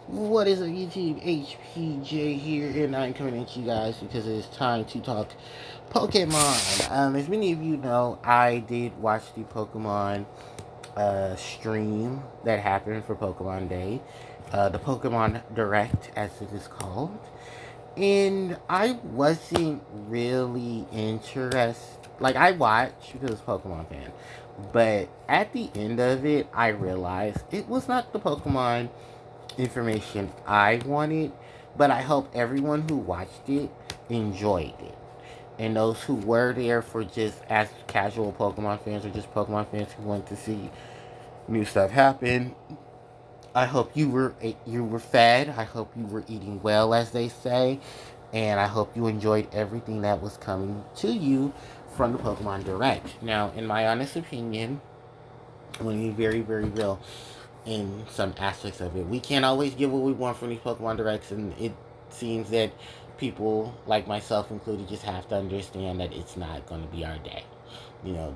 What is up, YouTube? HPJ here, and I'm coming at you guys because it is time to talk Pokemon. As many of you know, I did watch the Pokemon stream that happened for Pokemon Day, the Pokemon Direct, as it is called, and I wasn't really interested. Like, I watched because I was a Pokemon fan, but at the end of it, I realized it was not the Pokemon information I wanted, but I hope everyone who watched it enjoyed it. And those who were there for just as casual Pokemon fans or just Pokemon fans who want to see new stuff happen, I hope you were fed. I hope you were eating well, as they say, and I hope you enjoyed everything that was coming to you from the Pokemon Direct. Now, in my honest opinion, I'm going to be very, very real in some aspects of it. We can't always get what we want from these Pokemon Directs, and it seems that people, like myself included, just have to understand that it's not going to be our day.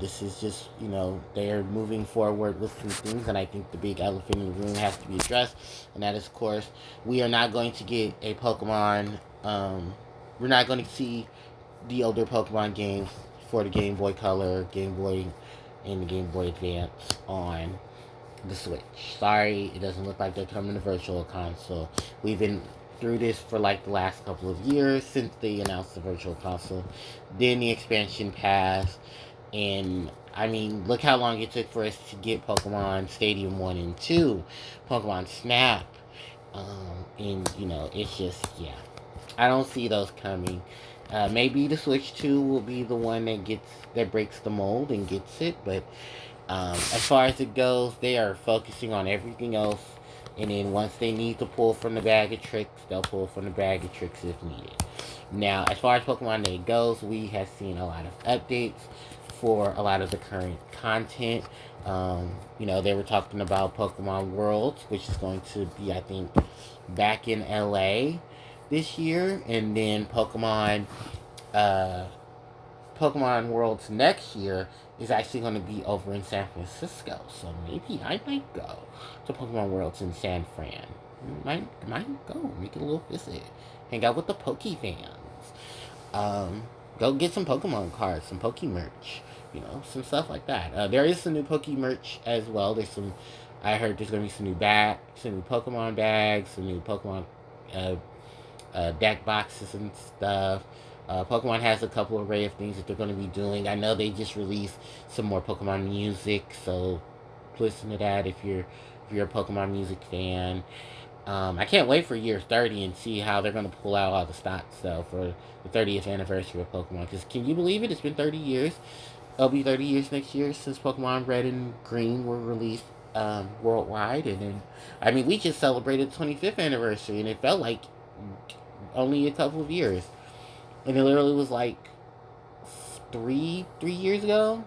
This is just, they're moving forward with some things, and I think the big elephant in the room has to be addressed, and that is, of course, we are not going to get a Pokemon, we're not going to see the older Pokemon games for the Game Boy Color, Game Boy, and the Game Boy Advance on the Switch. Sorry, it doesn't look like they're coming to Virtual Console. We've been through this for like the last couple of years since they announced the Virtual Console. Then the expansion passed, and I mean, look how long it took for us to get Pokemon Stadium 1 and 2, Pokemon Snap. And, it's just, yeah. I don't see those coming. Maybe the Switch 2 will be the one that breaks the mold and gets it, but as far as it goes, they are focusing on everything else. And then once they need to pull from the bag of tricks, they'll pull from the bag of tricks if needed. Now, as far as Pokemon Day goes, we have seen a lot of updates for a lot of the current content. They were talking about Pokemon Worlds, which is going to be, I think, back in LA this year. And then uh, Pokemon Worlds next year is actually going to be over in San Francisco. So maybe I might go to Pokemon Worlds in San Fran. Might go, make a little visit, hang out with the Poke fans. Um, Go get some Pokemon cards, some Poke merch, some stuff like that. There is some new Poke merch as well. I heard there's gonna be some new Pokemon bags, some new Pokemon uh, deck boxes and stuff. Pokemon has a couple of array of things that they're going to be doing. I know they just released some more Pokemon music, so listen to that if you're a Pokemon music fan. I can't wait for year 30 and see how they're going to pull out all the stock stuff for the 30th anniversary of Pokemon. Because can you believe it? It's been 30 years. It'll be 30 years next year since Pokemon Red and Green were released worldwide. And then, I mean, we just celebrated the 25th anniversary, and it felt like only a couple of years. And it literally was like three years ago.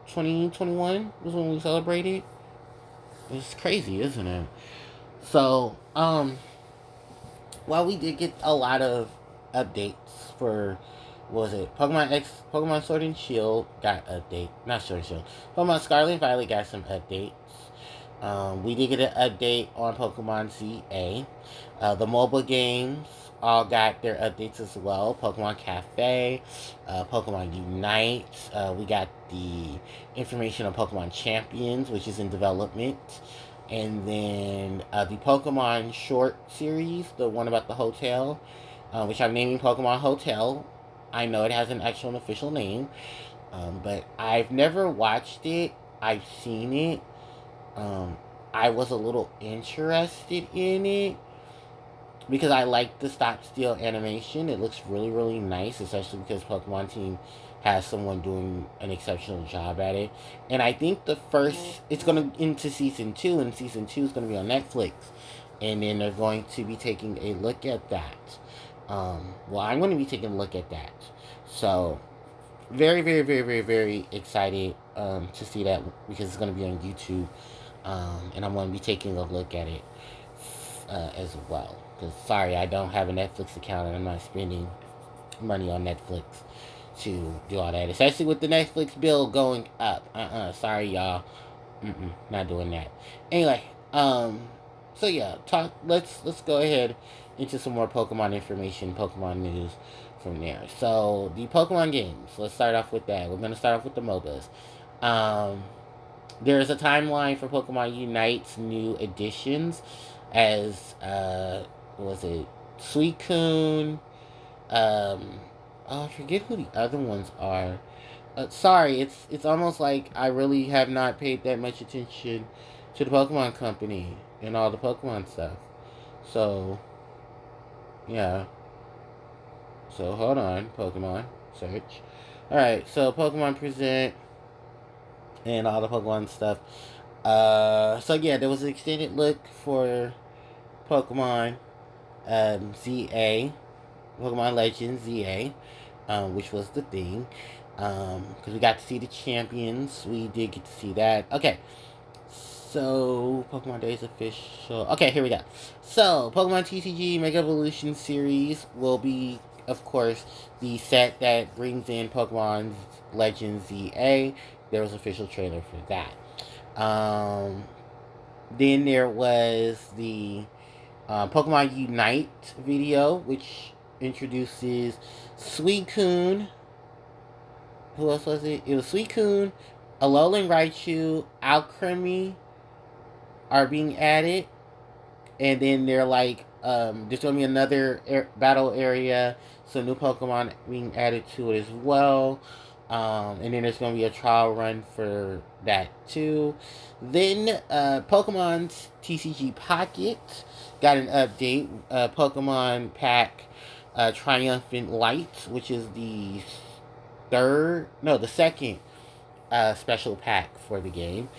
2021 was when we celebrated. It's crazy, isn't it? So, while we did get a lot of updates for, what was it, Pokemon Sword and Shield got update, not Sword and Shield, Pokemon Scarlet and Violet got some updates. We did get an update on Pokemon ZA. The mobile games all got their updates as well. Pokemon Cafe, Pokemon Unite. We got the information on Pokemon Champions, which is in development. And then the Pokemon short series, the one about the hotel, which I'm naming Pokemon Hotel. I know it has an actual and official name, but I've never watched it. I've seen it. Um, I was a little interested in it because I like the stop still animation. It looks really, really nice, especially because Pokemon Team has someone doing an exceptional job at it. And I think it's going to into season 2, and season 2 is going to be on Netflix. And then they're going to be taking a look at that. Well, I'm going to be taking a look at that. So, very, very, very, very, very excited to see that because it's going to be on YouTube. And I'm going to be taking a look at it as well. Because, sorry, I don't have a Netflix account and I'm not spending money on Netflix to do all that. Especially with the Netflix bill going up. Sorry, y'all. Not doing that. Anyway, So yeah, let's go ahead into some more Pokemon information, Pokemon news from there. So the Pokemon games. Let's start off with that. We're gonna start off with the MOBAs. Um, there's a timeline for Pokemon Unite's new additions, as what was it Suicune? I forget who the other ones are. Sorry, it's almost like I really have not paid that much attention to the Pokemon Company and all the Pokemon stuff. So yeah. So hold on, Pokemon search. All right, so Pokemon Present and all the Pokemon stuff. So yeah, there was an extended look for Pokemon ZA, Pokemon Legends ZA, which was the thing. Because we got to see the champions. We did get to see that. Okay. So, Pokemon Days official. Okay, here we go. So, Pokemon TCG Mega Evolution Series will be, of course, the set that brings in Pokemon Legends ZA. There was an official trailer for that. Then there was the Pokemon Unite video, which introduces Suicune. Who else was it? It was Suicune, Alolan Raichu, Alcremie are being added. And then they're like, there's going to be another battle area. So new Pokemon being added to it as well. And then there's going to be a trial run for that too. Then Pokemon's TCG Pocket got an update. Pokemon Pack Triumphant Light, which is the second special pack for the game,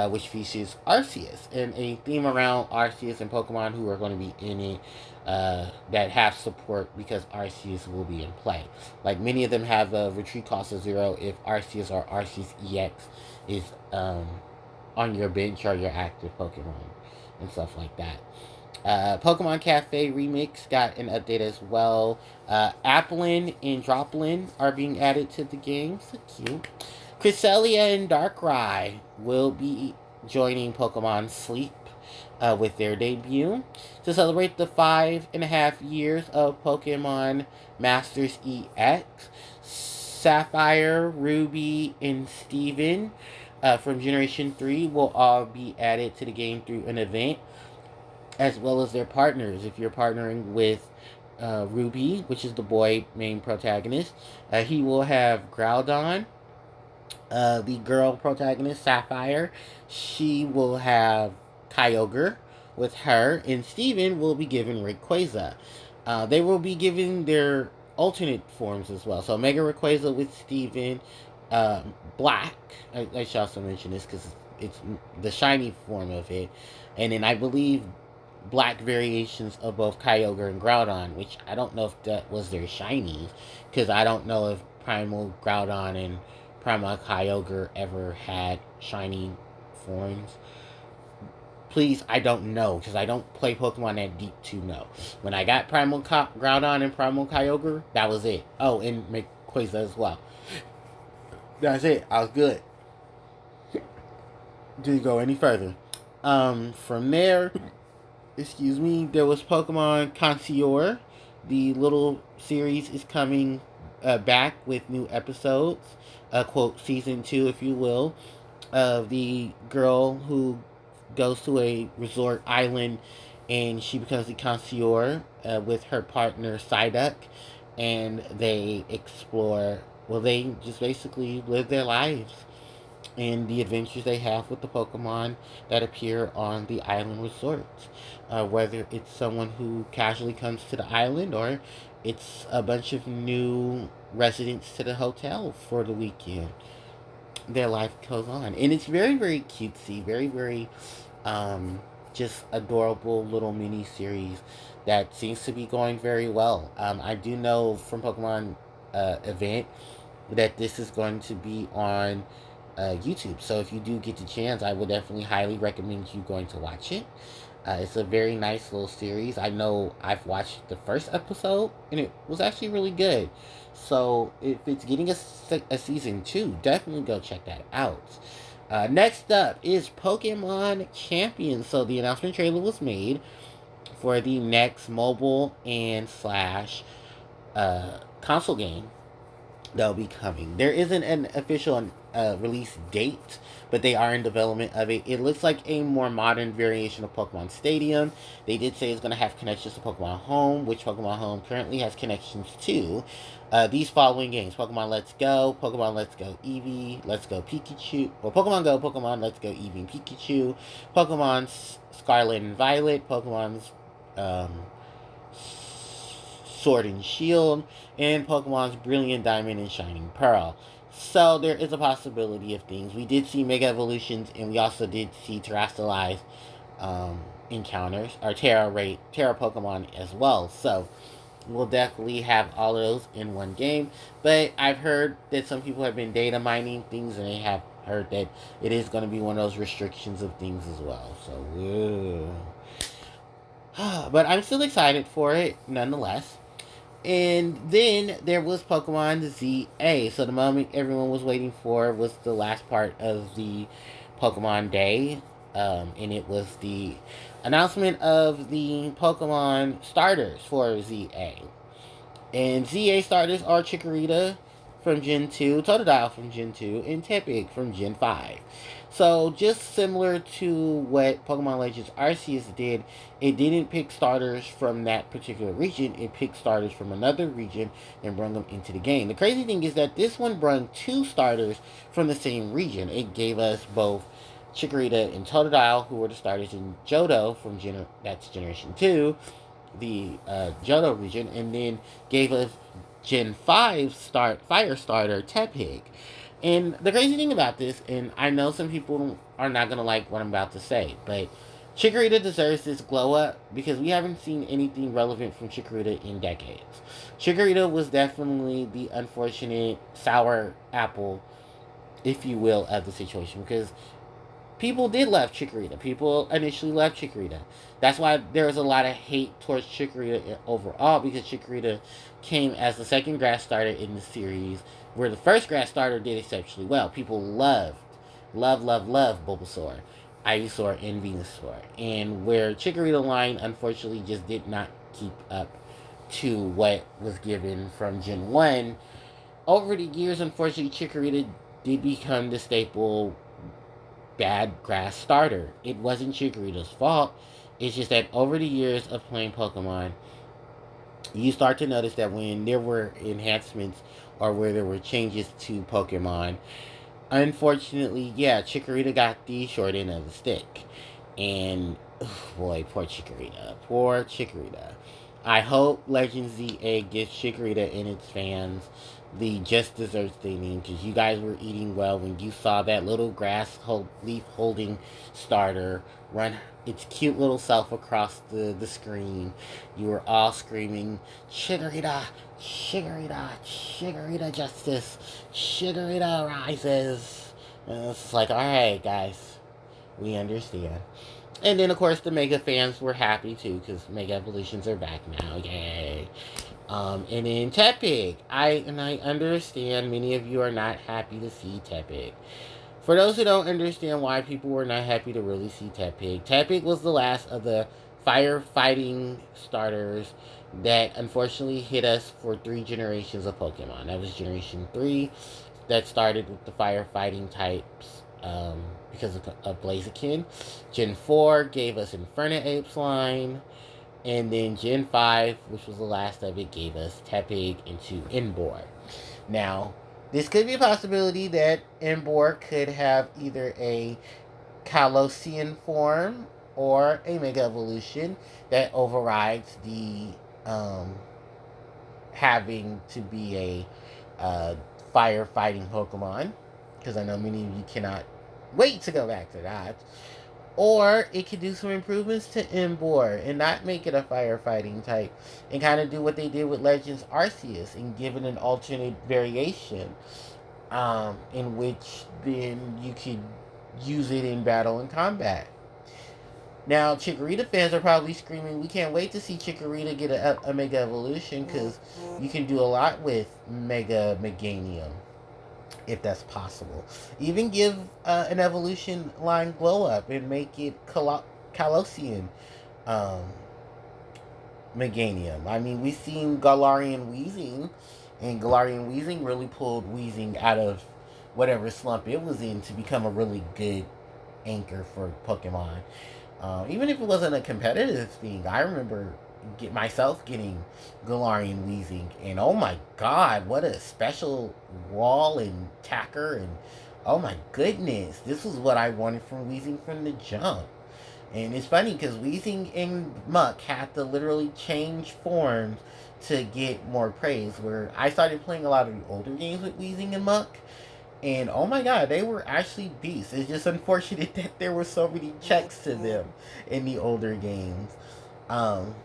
which features Arceus and a theme around Arceus and Pokemon who are going to be in it that have support because Arceus will be in play. Like many of them have a retreat cost of 0 if Arceus or Arceus EX is on your bench or your active Pokemon and stuff like that. Pokemon Cafe Remix got an update as well. Applin and Droplin are being added to the game. So cute. Cresselia and Darkrai will be joining Pokemon Sleep with their debut. To celebrate the 5.5 years of Pokemon Masters EX, Sapphire, Ruby, and Steven from Generation 3 will all be added to the game through an event, as well as their partners. If you're partnering with Ruby, which is the boy main protagonist, he will have Groudon. The girl protagonist, Sapphire, she will have Kyogre with her, and Steven will be given Rayquaza. They will be given their alternate forms as well. So Mega Rayquaza with Steven, Black. I should also mention this because it's the shiny form of it. And then I believe black variations of both Kyogre and Groudon, which I don't know if that was their shinies, because I don't know if Primal Groudon and Primal Kyogre ever had shiny forms. Please, I don't know, because I don't play Pokemon that deep to know. When I got Primal Groudon and Primal Kyogre, that was it. Oh, and Rayquaza as well. That's it. I was good. Didn't go any further. From there, there was Pokemon Concierge. The little series is coming back with new episodes. Quote, season 2, if you will, of the girl who goes to a resort island and she becomes the concierge with her partner Psyduck, and they explore, well, they just basically live their lives and the adventures they have with the Pokemon that appear on the island resorts. Whether it's someone who casually comes to the island or it's a bunch of new residents to the hotel for the weekend. Their life goes on. And it's very, very cutesy, very, very just adorable little mini series that seems to be going very well. I do know from Pokemon event that this is going to be on YouTube. So if you do get the chance, I would definitely highly recommend you going to watch it. It's a very nice little series. I know I've watched the first episode and it was actually really good. So if it's getting a season 2, definitely go check that out. Next up is Pokemon Champions. So the announcement trailer was made for the next mobile and slash console game that'll be coming. There isn't an official release date, but they are in development of it. It looks like a more modern variation of Pokemon Stadium. They did say it's going to have connections to Pokemon Home, which Pokemon Home currently has connections to. These following games: Pokemon Let's Go, Pokemon Let's Go Eevee, Let's Go Pikachu, or Pokemon Go, Pokemon Let's Go Eevee and Pikachu, Pokemon Scarlet and Violet, Pokemon's um, Sword and Shield, and Pokemon's Brilliant Diamond and Shining Pearl. So there is a possibility of things. We did see Mega Evolutions, and we also did see Terrestrialized encounters, or Terra Pokemon as well. So we'll definitely have all of those in one game. But I've heard that some people have been data mining things, and they have heard that it is going to be one of those restrictions of things as well. So, but I'm still excited for it nonetheless. And then there was Pokemon ZA. So the moment everyone was waiting for was the last part of the Pokemon Day. And it was the announcement of the Pokemon starters for ZA. And ZA starters are Chikorita from Gen 2, Totodile from Gen 2, and Tepig from Gen 5. So, just similar to what Pokemon Legends Arceus did, it didn't pick starters from that particular region. It picked starters from another region and brought them into the game. The crazy thing is that this one brought two starters from the same region. It gave us both Chikorita and Totodile, who were the starters in Johto from that's Generation 2, the Johto region, and then gave us Gen 5 Fire Starter Tepig. And the crazy thing about this, and I know some people are not going to like what I'm about to say, but Chikorita deserves this glow up because we haven't seen anything relevant from Chikorita in decades. Chikorita was definitely the unfortunate sour apple, if you will, of the situation because people did love Chikorita. People initially loved Chikorita. That's why there was a lot of hate towards Chikorita overall because Chikorita came as the second grass starter in the series, where the first grass starter did exceptionally well. People loved Bulbasaur, Ivysaur, and Venusaur. And where Chikorita line unfortunately just did not keep up to what was given from Gen 1. Over the years, unfortunately, Chikorita did become the staple bad grass starter. It wasn't Chikorita's fault. It's just that over the years of playing Pokemon, you start to notice that when there were enhancements or where there were changes to Pokemon, unfortunately, yeah, Chikorita got the short end of the stick. And, boy, poor Chikorita. Poor Chikorita. I hope Legends ZA gives Chikorita and its fans the just desserts they need because you guys were eating well when you saw that little leaf holding starter run its cute little self across the screen. You were all screaming, Chikorita, Chikorita, Chikorita justice, Chikorita rises. And it's like, alright, guys, we understand. And then, of course, the Mega fans were happy too because Mega Evolutions are back now. Yay! And then Tepig. I understand many of you are not happy to see Tepig. For those who don't understand why people were not happy to really see Tepig, Tepig was the last of the firefighting starters that unfortunately hit us for 3 generations of Pokemon. That was Generation 3 that started with the firefighting types because of Blaziken. Gen 4 gave us Infernape's line. And then Gen 5, which was the last of it, gave us Tepig into Emboar. Now, this could be a possibility that Emboar could have either a Colossian form or a Mega Evolution that overrides the having to be a firefighting Pokemon. Because I know many of you cannot wait to go back to that. Or it could do some improvements to Emboar and not make it a firefighting type. And kind of do what they did with Legends Arceus and give it an alternate variation. In which then you could use it in battle and combat. Now, Chikorita fans are probably screaming, we can't wait to see Chikorita get a Mega Evolution because you can do a lot with Mega Meganium. if that's possible. Even give an evolution line glow up and make it Colossian um, Meganium. I mean, we've seen Galarian Weezing, and Galarian Weezing really pulled Weezing out of whatever slump it was in to become a really good anchor for Pokemon. Even if it wasn't a competitive thing, I remember myself getting Galarian Weezing, and oh my god, what a special wall and tacker, and oh my goodness, this was what I wanted from Weezing from the jump. And it's funny because Weezing and Muck had to literally change forms to get more praise. Where I started playing a lot of the older games with Weezing and Muck, and oh my god, they were actually beasts. It's just unfortunate that there were so many checks to them in the older games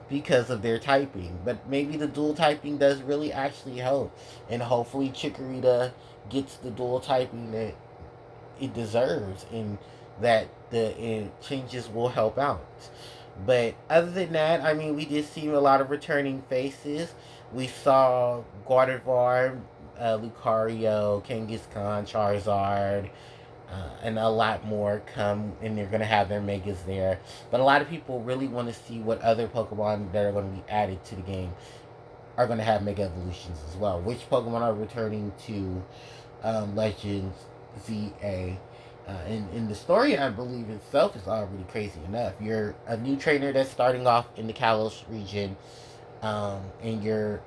because of their typing. But maybe the dual typing does really actually help. And hopefully Chikorita gets the dual typing that it deserves and that the changes will help out. But other than that, I mean, we did see a lot of returning faces. We saw Gardevoir, Lucario, Kangaskhan, Charizard, and a lot more come, and they're going to have their megas there. But a lot of people really want to see what other Pokemon that are going to be added to the game are going to have mega evolutions as well. Which Pokemon are returning to Legends ZA. And the story, I believe, itself is already crazy enough. You're a new trainer that's starting off in the Kalos region, and you're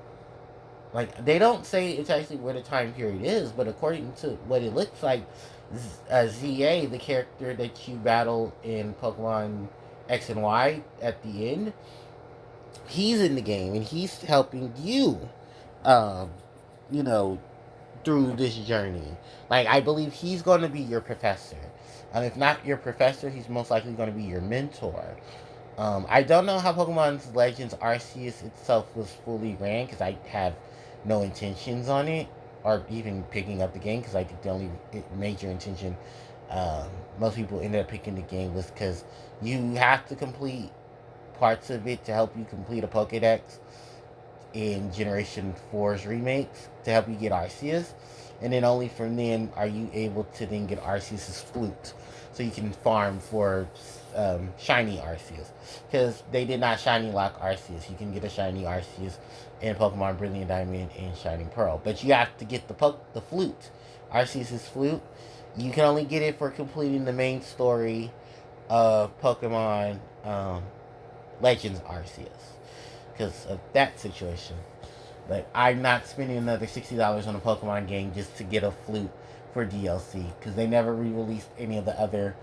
like, they don't say it's actually where the time period is, but according to what it looks like, ZA, the character that you battle in Pokemon X and Y at the end, he's in the game and he's helping you, um, you know, through this journey. Like, I believe he's going to be your professor. If not your professor, he's most likely going to be your mentor. I don't know how Pokemon's Legends Arceus itself was fully ran because I have no intentions on it or even picking up the game because I think the only major intention most people ended up picking the game was because you have to complete parts of it to help you complete a Pokedex in Generation 4's remakes to help you get Arceus. And then only from then are you able to then get Arceus' flute. So you can farm for shiny Arceus. Because they did not shiny lock Arceus. You can get a shiny Arceus in Pokemon Brilliant Diamond and Shining Pearl. But you have to get the flute. Arceus' flute. You can only get it for completing the main story of Pokemon Legends Arceus because of that situation. But I'm not spending another $60 on a Pokemon game just to get a flute for DLC because they never re-released any of the other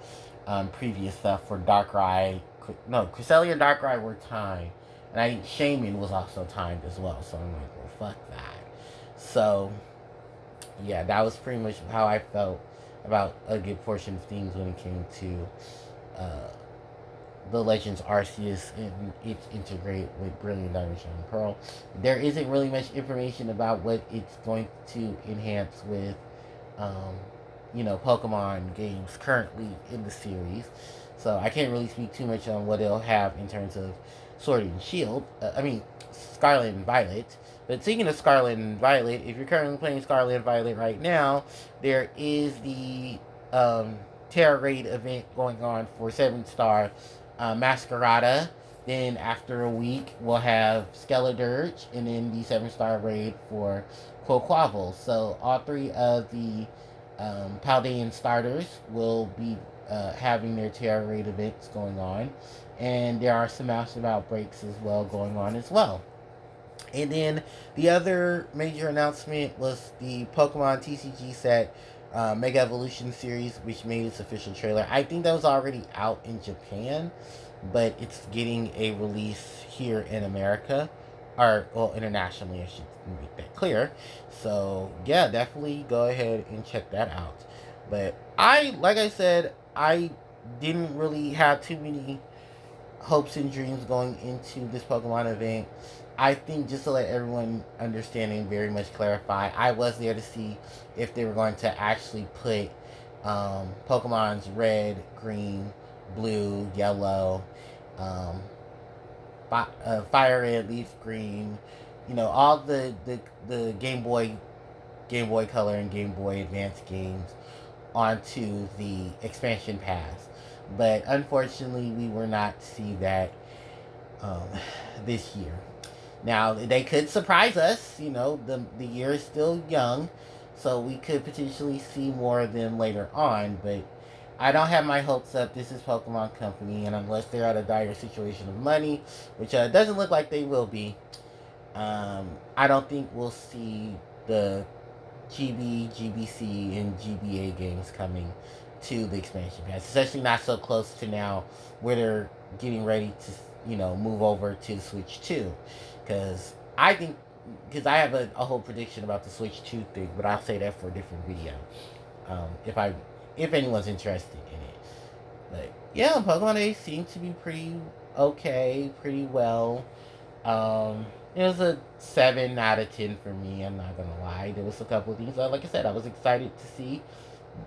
previous stuff for Darkrai. No, Cresselia and Darkrai were timed, and I think Shaman was also timed as well. So I'm like, well, fuck that. So yeah, that was pretty much how I felt about a good portion of things when it came to the Legends Arceus and its integrate with Brilliant Diamond Shining Pearl. There isn't really much information about what it's going to enhance with, Pokemon games currently in the series. So I can't really speak too much on what it'll have in terms of Sword and Shield. Scarlet and Violet. But speaking of Scarlet and Violet, if you're currently playing Scarlet and Violet right now, there is the Terra Raid event going on for 7-star Masquerada. Then after a week, we'll have Skeledirge, and then the 7-star raid for Quaquaval. So all three of the Paldean starters will be having their Terra Raid events going on. And there are some massive outbreaks as well going on as well. And then the other major announcement was the Pokemon TCG set Mega Evolution series, which made its official trailer. I think that was already out in Japan, but it's getting a release here in America, or well, internationally, I should make that clear. So yeah, definitely go ahead and check that out. But like I said, I didn't really have too many hopes and dreams going into this Pokemon event. I think just to let everyone understand and very much clarify, I was there to see if they were going to actually put Pokemon's red, green, blue, yellow, fire red, leaf green, all the Game Boy Game Boy Color and Game Boy Advance games onto the expansion pass. But unfortunately, we were not to see that um, this year. Now, they could surprise us. The year is still young, so we could potentially see more of them later on. But I don't have my hopes up. This is Pokemon Company, and unless they're at a dire situation of money, which doesn't look like they will be, I don't think we'll see the GBC, and GBA games coming to the expansion pass, especially not so close to now where they're getting ready to, move over to Switch 2. Because I have a whole prediction about the Switch 2 thing, but I'll say that for a different video. If anyone's interested in it. But yeah, Pokemon A seemed to be pretty okay, pretty well. It was a 7 out of 10 for me. I'm not gonna lie. There was a couple of things, like I said, I was excited to see,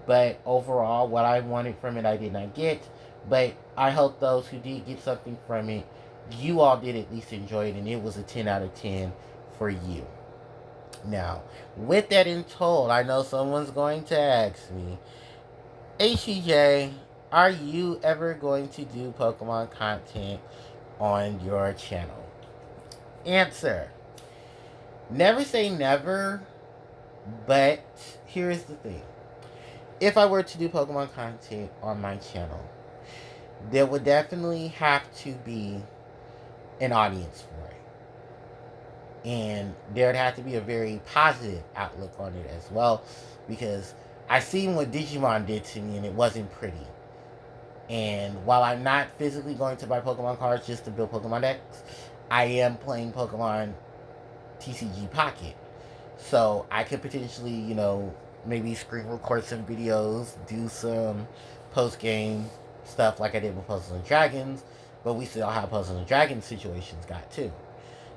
but overall, what I wanted from it, I did not get. But I hope those who did get something from it, you all did at least enjoy it, and it was a 10 out of 10 for you. Now, with that in told, I know someone's going to ask me, HPJ, are you ever going to do Pokemon content on your channel? Answer: never say never, but here's the thing. If I were to do Pokemon content on my channel, there would definitely have to be an audience for it. And there'd have to be a very positive outlook on it as well, because I seen what Digimon did to me and it wasn't pretty. And while I'm not physically going to buy Pokemon cards just to build Pokemon decks, I am playing Pokemon TCG Pocket. So I could potentially, maybe screen record some videos, do some post-game stuff like I did with Puzzles and Dragons, but we still have Puzzles and Dragons situations got too.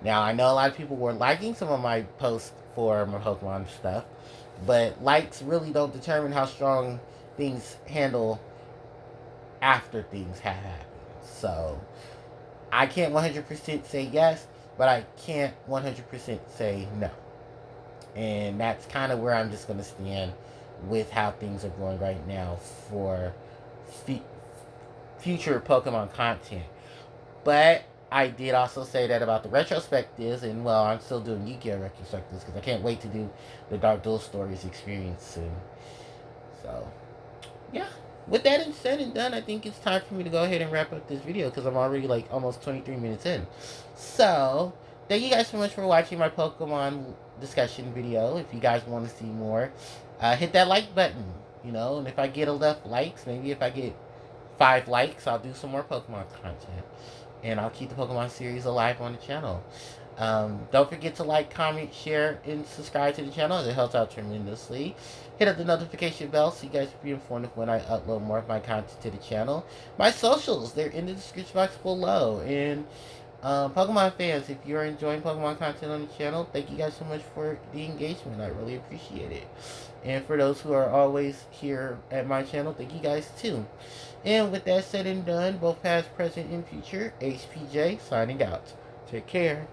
Now, I know a lot of people were liking some of my posts for my Pokemon stuff, but likes really don't determine how strong things handle after things have happened. So, I can't 100% say yes, but I can't 100% say no. And that's kind of where I'm just going to stand with how things are going right now for future Pokemon content. But I did also say that about the retrospectives, and well, I'm still doing Yu-Gi-Oh! Retrospectives because I can't wait to do the Dark Duel Stories experience soon. So, yeah. With that said and done, I think it's time for me to go ahead and wrap up this video because I'm already like almost 23 minutes in. So, thank you guys so much for watching my Pokemon discussion video. If you guys want to see more, hit that like button, and if I get enough likes, maybe if I get 5 likes, I'll do some more Pokemon content. And I'll keep the Pokemon series alive on the channel. Don't forget to like, comment, share, and subscribe to the channel. It helps out tremendously. Hit up the notification bell so you guys can be informed of when I upload more of my content to the channel. My socials, they're in the description box below. And Pokemon fans, if you're enjoying Pokemon content on the channel, thank you guys so much for the engagement. I really appreciate it. And for those who are always here at my channel, thank you guys too. And with that said and done, both past, present, and future, HPJ signing out. Take care.